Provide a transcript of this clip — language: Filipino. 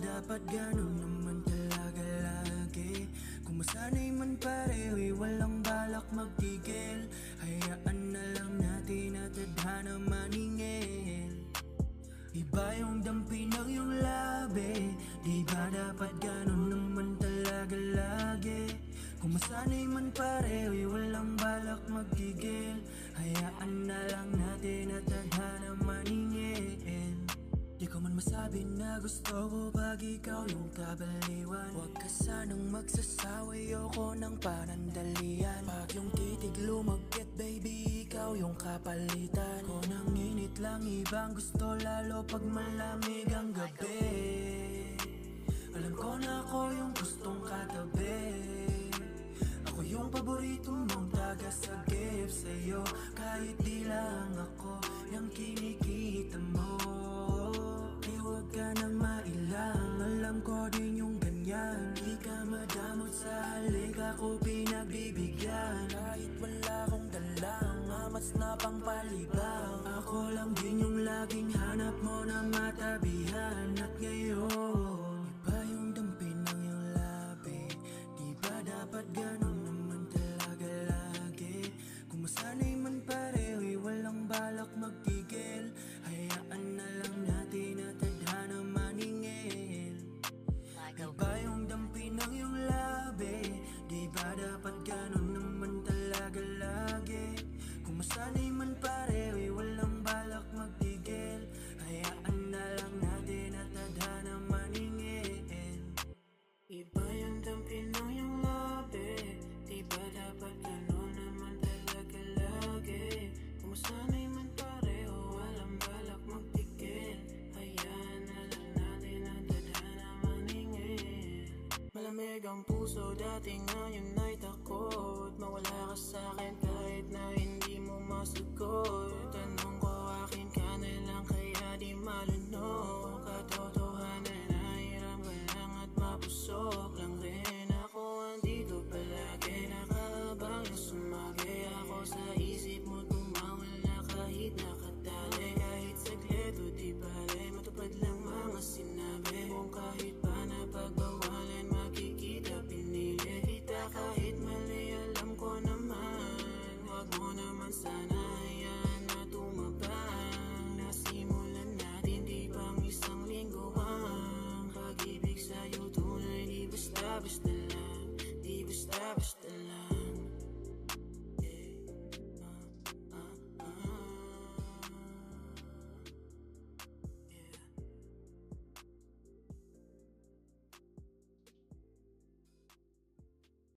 dapat ganun naman talaga lagi? Kung masanay man pareho'y walang balak magtigil. Hayaan na lang natin at tadhana maningil. Iba yung dampi ng iyong labi, di ba dapat ganun naman talaga lagi? Kung masanay man pareho'y walang balak magtigil. Hayaan na lang natin at tadhana maningil. Di ko man masabi na gusto ko pag ikaw yung kabaliwan. Huwag ka sanang magsasawa, ayoko ng panandalian. Pag yung titig lumagkit, baby, ikaw yung kapalitan ko. Nanginit lang ibang gusto, lalo pag malamig ang gabi. Alam ko na ako yung gustong katabi. Ako yung paborito mong taga-sagip sa'yo. Kahit di lang ako yung kinikita mo. Huwag ka nang mailang, alam ko din yung ganyan. Di ka madamot sa halik, ako pinagbibigyan. Kahit wala akong dalang, amats na pang palibang. Ako lang din yung laging hanap mo na matabihan. At ngayon, iba yung dampi ng iyong labi. Di ba dapat ganun naman talaga lagi? Kung masanay man pareho'y walang balak magtigil. Hayaan na lang natin at tadhana maningil. Iba yung dampi ng iyong labi, di ba dapat ganun naman talaga lagi? Kung masanay man pareho'y walang balak magtigil. Hayaan na lang natin at tadhana maningil. Iba yung dampi ng iyong labi, di ba dapat ganun naman talaga lagi? Kung masanay man pareho, walang balak magtigil. Hayaan na lang natin at tadhana maningil. Malamig ang puso, dati ngayon ay takot. Mawala ka sa'kin kahit na hindi mo masagot.